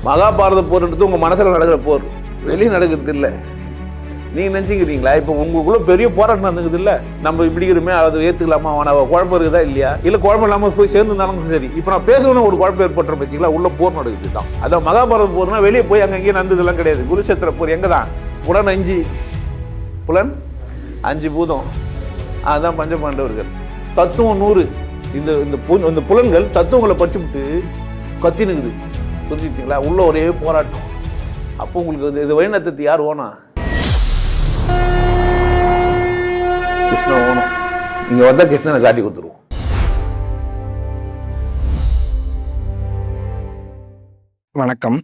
மகாபாரத போர்ன்றது உங்கள் மனசில் நடக்கிற போர், வெளியே நடக்கிறது இல்லை. நீங்கள் நினச்சிக்கிறீங்களா இப்போ உங்களுக்குள்ள பெரிய போராட்டம் நடந்துக்குது இல்லை, நம்ம இப்படிக்கிறோமே அதை ஏற்றுக்கலாமா, அவனை குழப்பம் இருக்குதா இல்லையா, இல்லை குழப்பம் இல்லாமல் போய் சேர்ந்துருந்தாலும் சரி. இப்போ நான் பேசணும்னு ஒரு குழப்பம் ஏற்பட்டுற பார்த்தீங்களா, உள்ள போர் நடக்குது தான். அதான் மகாபாரத போர்னா வெளியே போய் அங்கேயும் நடந்ததெல்லாம் கிடையாது. குருஷேத்திர போர் எங்கே தான், புலன் 5 பூதம், அதுதான் பஞ்சபாண்டவர்கள். தத்துவம் 100. இந்த புலன்கள் தத்துவங்களை படிச்சுவிட்டு கத்தினுக்குது, புரிஞ்சுக்கிட்டீங்களா? உள்ள ஒரே போராட்டம். அப்போ உங்களுக்கு இது வழிநடத்துறது யார் ஓனா? கிருஷ்ணன் ஓணும். இங்கே வந்தால் கிருஷ்ணனை காட்டி கொடுத்துருவோம். வணக்கம்,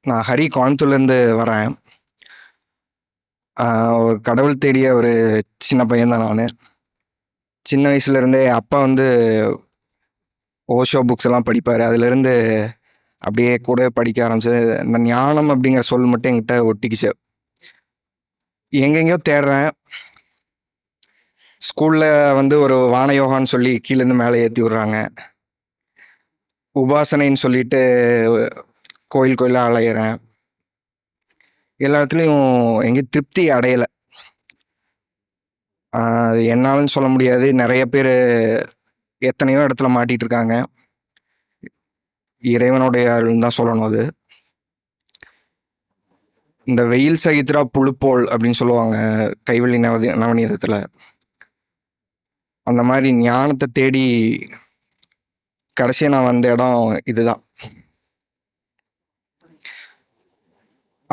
நான் ஹரி, கோயம்புத்தூர்லேருந்து வரேன். ஒரு கடவுள் தேடிய ஒரு சின்ன பையன் தான் நான். சின்ன வயசுலேருந்தே அப்பா ஓஷோ புக்ஸ் எல்லாம் படிப்பார். அதுலேருந்து அப்படியே கூட படிக்க ஆரம்பிச்சது. இந்த ஞானம் அப்படிங்கிற சொல் மட்டும் என்கிட்ட ஒட்டிக்கிச்சு. எங்கெங்கேயோ தேடுறேன். ஸ்கூலில் ஒரு வான யோகான்னு சொல்லி கீழேருந்து மேலே ஏற்றி விட்றாங்க. உபாசனைன்னு சொல்லிட்டு கோயிலாக அலையிறேன். எல்லா இடத்துலையும் எங்கேயும் திருப்தி அடையலை. அது என்னாலும் சொல்ல முடியாது. நிறைய பேர் எத்தனையோ இடத்துல மாட்டிகிட்டு இருக்காங்க. இறைவனுடைய அருள்னு தான் சொல்லணும். அது இந்த வெயில் சகித்ரா புழுப்போல் அப்படின்னு சொல்லுவாங்க கைவழி நவநீதத்தில். அந்த மாதிரி ஞானத்தை தேடி கடைசியாக நான் வந்த இடம் இதுதான்.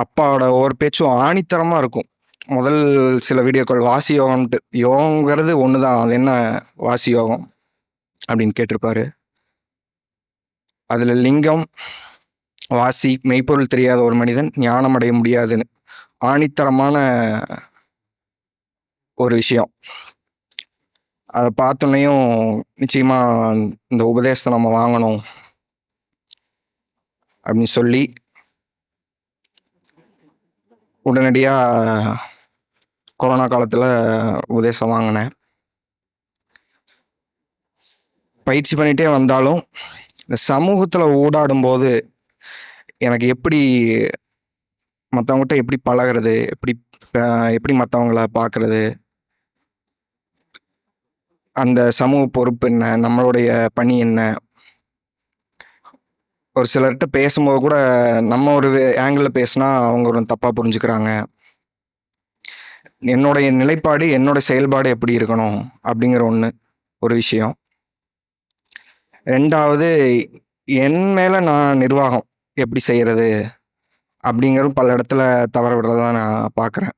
அப்பாவோட ஒவ்வொரு பேச்சும் ஆணித்தரமாக இருக்கும். முதல் சில வீடியோக்கள் வாசி யோகம்ட்டு, யோகங்கிறது ஒன்று தான், அது என்ன வாசி யோகம் அப்படின்னு கேட்டிருப்பாரு. அதில் லிங்கம், வாசி, மெய்ப்பொருள் தெரியாத ஒரு மனிதன் ஞானம் அடைய முடியாதுன்னு ஆணித்தரமான ஒரு விஷயம். அதை பார்த்தோன்னையும் நிச்சயமாக இந்த உபதேசத்தை நம்ம வாங்கணும் அப்படின்னு சொல்லி உடனடியாக கொரோனா காலத்தில் உபதேசம் வாங்கினேன். பயிற்சி பண்ணிகிட்டே வந்தாலும் இந்த சமூகத்தில் ஊடாடும்போது எனக்கு எப்படி மற்றவங்ககிட்ட எப்படி பழகிறது, எப்படி மற்றவங்கள பார்க்குறது, அந்த சமூக பொறுப்பு என்ன, நம்மளுடைய பணி என்ன. ஒரு சிலர்கிட்ட பேசும்போது கூட நம்ம ஒரு ஆங்கிளில் பேசினா அவங்க ஒரு தப்பாக புரிஞ்சுக்கிறாங்க. என்னுடைய நிலைப்பாடு, என்னோட செயல்பாடு எப்படி இருக்கணும் அப்படிங்கிற ஒரு விஷயம். 2வது, என் மேலே நான் நிர்வாகம் எப்படி செய்கிறது அப்படிங்கிறது பல இடத்துல தவற விடுறதா நான் பார்க்குறேன்.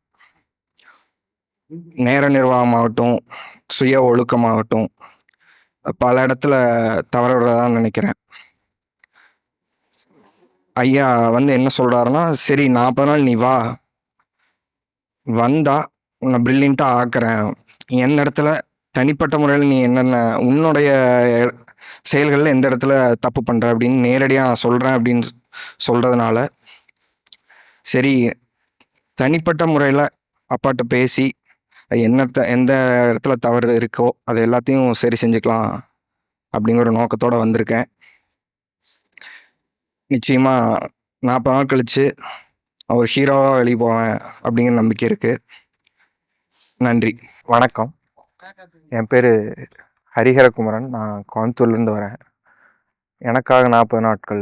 நேர நிர்வாகமாகட்டும், சுய ஒழுக்கமாகட்டும், பல இடத்துல தவற விடுறதான் நினைக்கிறேன். ஐயா என்ன சொல்கிறாருன்னா, சரி 40 நாள் நீ வந்தா உன்னை ப்ரில்லியண்ட்டாக ஆக்குறேன். என் இடத்துல தனிப்பட்ட முறையில் நீ என்னென்ன உன்னுடைய செயல்களில் எந்த இடத்துல தப்பு பண்ணுற அப்படின்னு நேரடியாக சொல்கிறேன் அப்படின்னு சொல்கிறதுனால, சரி தனிப்பட்ட முறையில் அப்பாட்ட பேசி எந்த இடத்துல தவறு இருக்கோ அது எல்லாத்தையும் சரி செஞ்சுக்கலாம் அப்படிங்கிற ஒரு நோக்கத்தோடு வந்திருக்கேன். நிச்சயமாக 40 நாள் கழித்து ஒரு ஹீரோவாக வெளியே போவேன் அப்படிங்கிற நம்பிக்கை இருக்குது. நன்றி, வணக்கம். என் பேர் ஹரிஹரகுமரன். நான் கோயம்புத்தூர்லேருந்து வரேன். எனக்காக 40 நாட்கள்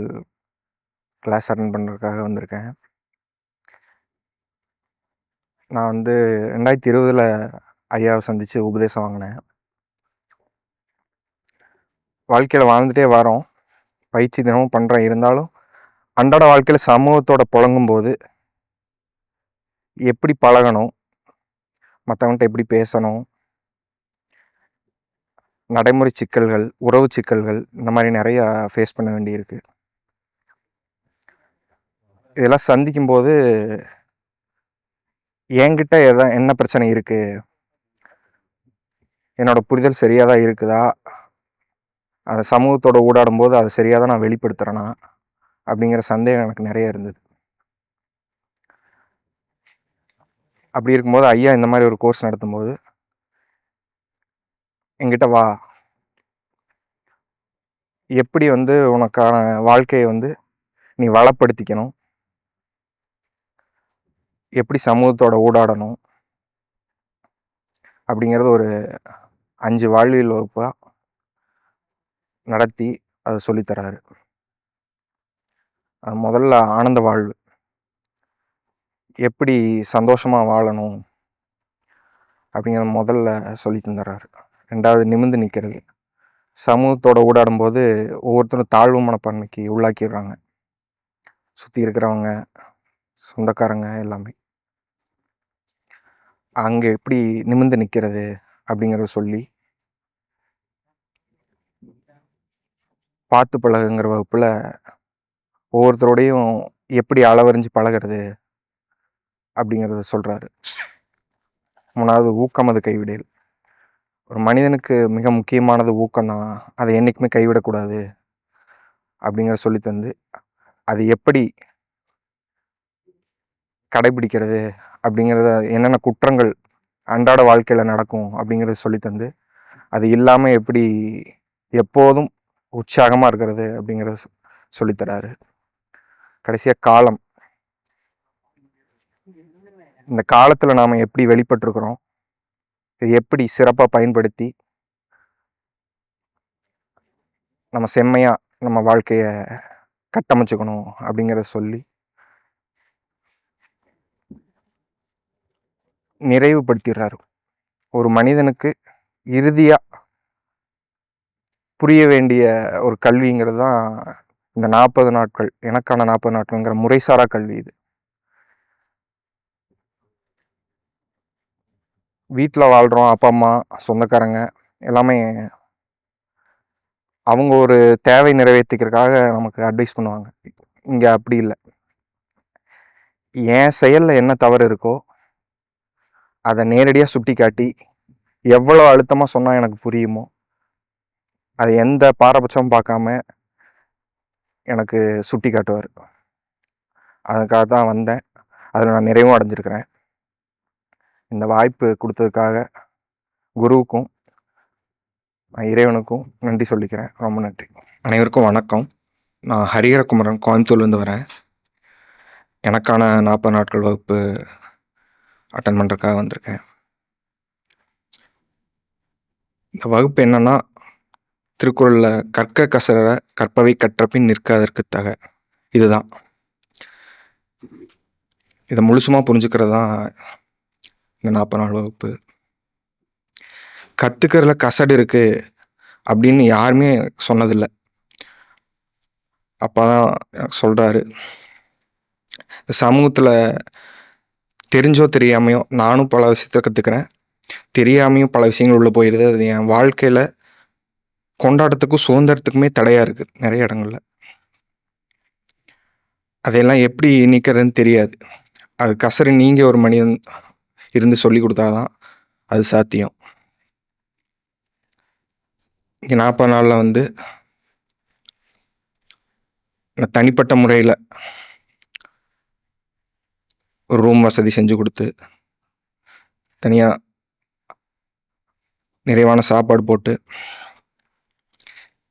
கிளாஸ் அட்டன் பண்ணுறதுக்காக வந்திருக்கேன். நான் 2020 ஐயாவை சந்தித்து உபதேசம் வாங்கினேன். வாழ்க்கையில் வாழ்ந்துகிட்டே வரோம், பயிற்சி தினமும் பண்ணுறேன். இருந்தாலும் அன்றாட வாழ்க்கையில் சமூகத்தோட புழங்கும்போது எப்படி பழகணும், மற்றவங்கள்ட்ட எப்படி பேசணும், நடைமுறை சிக்கல்கள், உறவு சிக்கல்கள், இந்த மாதிரி நிறையா ஃபேஸ் பண்ண வேண்டியிருக்கு. இதெல்லாம் சந்திக்கும்போது என்கிட்ட என்ன பிரச்சனை இருக்குது, என்னோட புரிதல் சரியாக தான் இருக்குதா, அந்த சமூகத்தோட ஊடாடும் போது அதை சரியாக தான் நான் வெளிப்படுத்துகிறேன்னா அப்படிங்கிற சந்தேகம் எனக்கு நிறைய இருந்தது. அப்படி இருக்கும்போது ஐயா இந்த மாதிரி ஒரு கோர்ஸ் நடத்தும்போது என்கிட்ட எப்படி உனக்கான வாழ்க்கையை நீ வளப்படுத்திக்கணும், எப்படி சமூகத்தோட ஊடாடணும் அப்படிங்கிறது ஒரு 5 வாழ்வியல் வகுப்பாக நடத்தி அதை சொல்லித்தராரு. அது முதல்ல ஆனந்த வாழ்வு, எப்படி சந்தோஷமாக வாழணும் அப்படிங்கிறத முதல்ல சொல்லி தந்துடுறாரு. 2வது நிமிர்ந்து நிற்கிறது. சமூகத்தோட ஊடாடும்போது ஒவ்வொருத்தரும் தாழ்வு மனப்பான்மைக்கு உள்ளாக்கிடுறாங்க, சுற்றி இருக்கிறவங்க, சொந்தக்காரங்க எல்லாமே. அங்கே எப்படி நிமிர்ந்து நிற்கிறது அப்படிங்கிறத சொல்லி, பார்த்து பழகுங்கிற வகுப்பில் ஒவ்வொருத்தரோடையும் எப்படி அளவறிஞ்சு பழகிறது அப்படிங்கிறத சொல்கிறாரு. 3வது ஊக்கம் அது கைவிடல். ஒரு மனிதனுக்கு மிக முக்கியமானது ஊக்கம்தான், அதை என்றைக்குமே கைவிடக்கூடாது அப்படிங்கிற சொல்லி தந்து, அது எப்படி கடைபிடிக்கிறது அப்படிங்கிறத, என்னென்ன குற்றங்கள் அன்றாட வாழ்க்கையில் நடக்கும் அப்படிங்கிறத சொல்லி தந்து, அது இல்லாமல் எப்படி எப்போதும் உற்சாகமாக இருக்கிறது அப்படிங்கிறத சொல்லித்தராரு. கடைசியாக காலம், இந்த காலத்தில் நாம் எப்படி வெளிப்பட்டிருக்கிறோம், இது எப்படி சிறப்பாக பயன்படுத்தி நம்ம செம்மையாக நம்ம வாழ்க்கையை கட்டமைச்சுக்கணும் அப்படிங்கிறத சொல்லி நிறைவுபடுத்திடுறாரு. ஒரு மனிதனுக்கு இறுதியாக புரிய வேண்டிய ஒரு கல்விங்கிறது தான் இந்த 40 நாட்கள், எனக்கான 40 நாட்கள்ங்கிற முறைசாரா கல்வி. இது வீட்டில் வாழ்கிறோம், அப்பா அம்மா சொந்தக்காரங்க எல்லாமே அவங்க ஒரு தேவை நிறைவேற்றிக்கிறதுக்காக நமக்கு அட்வைஸ் பண்ணுவாங்க. இங்கே அப்படி இல்லை. என் செயலில் என்ன தவறு இருக்கோ அதை நேரடியாக சுட்டி காட்டி, எவ்வளோ அழுத்தமாக சொன்னால் எனக்கு புரியுமோ அதை எந்த பாரபட்சமும் பார்க்காம எனக்கு சுட்டி காட்டுவார். அதுக்காக தான் வந்தேன், அதில் நான் நிறைவும் அடைஞ்சிருக்கிறேன். இந்த வாய்ப்பு கொடுத்ததுக்காக குருவுக்கும் இறைவனுக்கும் நன்றி சொல்லிக்கிறேன். ரொம்ப நன்றி. அனைவருக்கும் வணக்கம். நான் ஹரிஹரகுமரன், கோயம்புத்தூர்லேருந்து வரேன். எனக்கான 40 நாட்கள் வகுப்பு அட்டன் பண்ணுறதுக்காக வந்திருக்கேன். இந்த வகுப்பு என்னென்னா, திருக்குறளில் கற்க கசற கற்பவை கற்றபின் நிற்க அதற்கு தக, இதுதான். இதை முழுசுமாக புரிஞ்சுக்கிறது தான் இந்த 40 நாள் வகுப்பு. கற்றுக்கிறதுல கசடு இருக்குது அப்படின்னு யாருமே சொன்னதில்லை. அப்போ தான் சொல்கிறாரு, இந்த சமூகத்தில் தெரிஞ்சோ தெரியாமையோ நானும் பல விஷயத்தை கற்றுக்கிறேன், தெரியாமையும் பல விஷயங்கள் உள்ளே போயிடுது. அது என் வாழ்க்கையில் கொண்டாட்டத்துக்கும் சுதந்திரத்துக்குமே தடையாக இருக்குது நிறைய இடங்களில். அதையெல்லாம் எப்படி நீக்கிறதுன்னு தெரியாது. அது கசரு நீங்கள் ஒரு மனிதன் இருந்து சொல்லி கொடுத்தாதான் அது சாத்தியம். இங்கே 40 நாளில் நான் தனிப்பட்ட முறையில் ஒரு ரூம் வசதி செஞ்சு கொடுத்து, தனியாக நிறைவான சாப்பாடு போட்டு,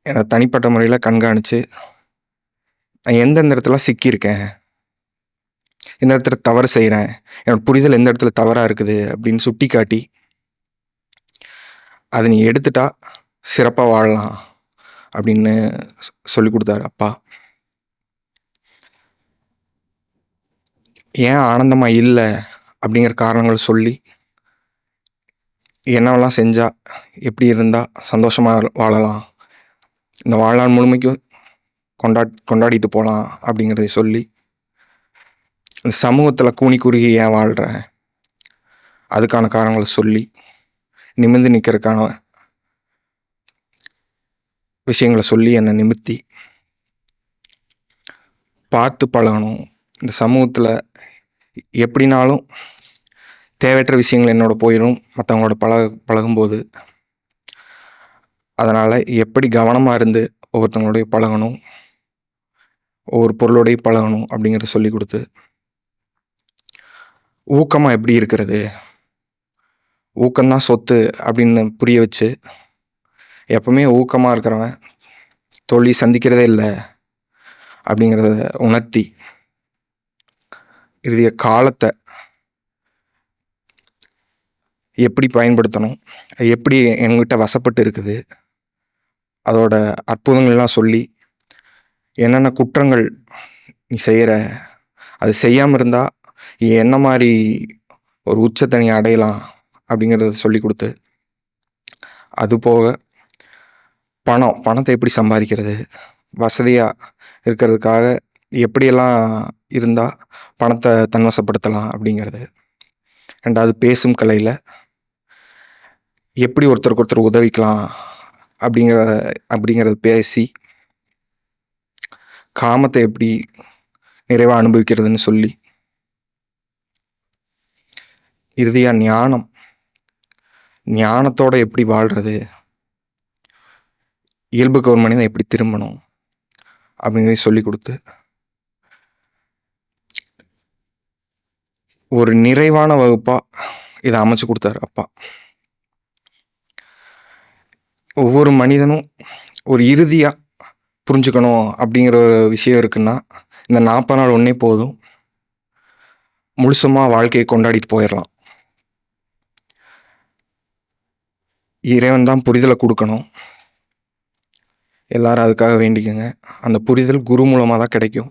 என்னை தனிப்பட்ட முறையில் கண்காணித்து, நான் எந்தெந்த இடத்துல சிக்கியிருக்கேன், எந்த இடத்துல தவறு செய்கிறேன், என்னோட புரிதல் எந்த இடத்துல தவறாக இருக்குது அப்படின்னு சுட்டி காட்டி, அதை நீ எடுத்துட்டா சிறப்பாக வாழலாம் அப்படின்னு சொல்லி கொடுத்தாரு அப்பா. ஏன் ஆனந்தமாக இல்லை அப்படிங்கிற காரணங்கள் சொல்லி, என்னவெல்லாம் செஞ்சால் எப்படி இருந்தால் சந்தோஷமாக வாழலாம், இந்த வாழ்நாள் முழுமைக்கும் கொண்டாடிட்டு போகலாம் அப்படிங்கிறத சொல்லி, இந்த சமூகத்தில் கூனி குறுகி ஏன் வாழ்கிறேன் அதுக்கான காரணங்களை சொல்லி, நிமிர்ந்து நிற்கிறதுக்கான விஷயங்களை சொல்லி என்னை நிமிர்த்தி, பார்த்து பழகணும். இந்த சமூகத்தில் எப்படினாலும் தேவையற்ற விஷயங்கள் என்னோட போயிடும் மற்றவங்களோட பழகும்போது. அதனால் எப்படி கவனமாக இருந்து ஒவ்வொருத்தவங்களோடய பழகணும், ஒவ்வொரு பொருளோடையும் பழகணும் அப்படிங்கிறத சொல்லி கொடுத்து, ஊக்கமாக எப்படி இருக்கிறது, ஊக்கம்தான் சொத்து அப்படின்னு புரிய வச்சு, எப்பவுமே ஊக்கமாக இருக்கிறவன் தோல்வி சந்திக்கிறதே இல்லை அப்படிங்கிறத உணர்த்தி, இறுதிய காலத்தை எப்படி பயன்படுத்தணும், அது எப்படி என்கிட்ட வசப்பட்டு இருக்குது, அதோட அற்புதங்கள்லாம் சொல்லி, என்னென்ன குற்றங்கள் நீ செய்கிற, அது செய்யாமல் இருந்தால் என்ன மாதிரி ஒரு உச்சத்தை நீ அடையலாம் அப்படிங்கிறத சொல்லி கொடுத்து, அதுபோக பணத்தை எப்படி சம்பாதிக்கிறது, வசதியாக இருக்கிறதுக்காக எப்படியெல்லாம் இருந்தால் பணத்தை தன்வசப்படுத்தலாம் அப்படிங்கிறது. ரெண்டாவது பேசும் கலையில் எப்படி ஒருத்தருக்கு ஒருத்தர் உதவிக்கலாம் அப்படிங்கிறத பேசி, காமத்தை எப்படி நிறைவாக அனுபவிக்கிறதுன்னு சொல்லி, இறுதியாக ஞானத்தோடு எப்படி வாழ்கிறது, இயல்புக்கு ஒரு மனிதன் எப்படி திரும்பணும் அப்படிங்கிறத சொல்லி கொடுத்து, ஒரு நிறைவான வகுப்பாக இதை அமைச்சு கொடுத்தாரு அப்பா. ஒவ்வொரு மனிதனும் ஒரு இறுதியாக புரிஞ்சுக்கணும் அப்படிங்கிற ஒரு விஷயம் இருக்குன்னா, இந்த 40 நாள் ஒன்றே போதும், முழுசுமாக வாழ்க்கையை கொண்டாடிட்டு போயிடலாம். இறைவன் தான் புரிதலை கொடுக்கணும். எல்லாரும் அதுக்காக வேண்டிக்கங்க. அந்த புரிதல் குரு மூலமாக தான் கிடைக்கும்.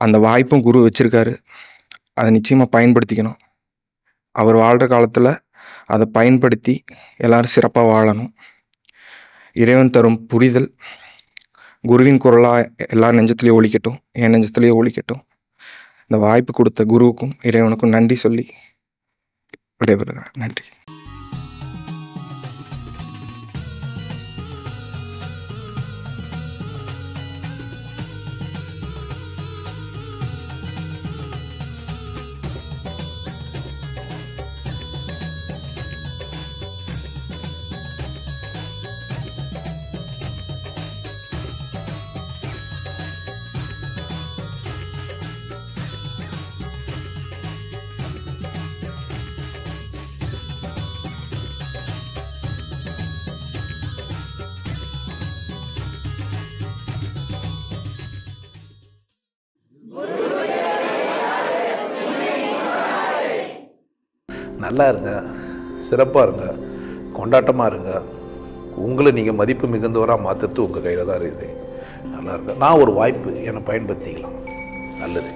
அந்த வாய்ப்பும் குரு வச்சுருக்காரு. அதை நிச்சயமாக பயன்படுத்திக்கணும். அவர் வாழ்கிற காலத்தில் அதை பயன்படுத்தி எல்லாரும் சிறப்பாக வாழணும். இறைவன் தரும் புரிதல் குருவின் குரலாக எல்லார் நெஞ்சத்துலேயும் ஒலிக்கட்டும், என் நெஞ்சத்துலேயும் ஒலிக்கட்டும். இந்த வாய்ப்பு கொடுத்த குருவுக்கும் இறைவனுக்கும் நன்றி சொல்லி விடைபெறுகிறேன். நன்றி. நல்லா இருங்க, சிறப்பாக இருங்க, கொண்டாட்டமாக இருங்க. உங்களை நீங்கள் மதிப்பு மிகுந்தவராக மாற்றுறது உங்கள் கையில் தான் இருக்குது. நல்லா இருங்க. நான் ஒரு வாய்ப்பு என்னை பயன்படுத்திக்கலாம். நல்லது.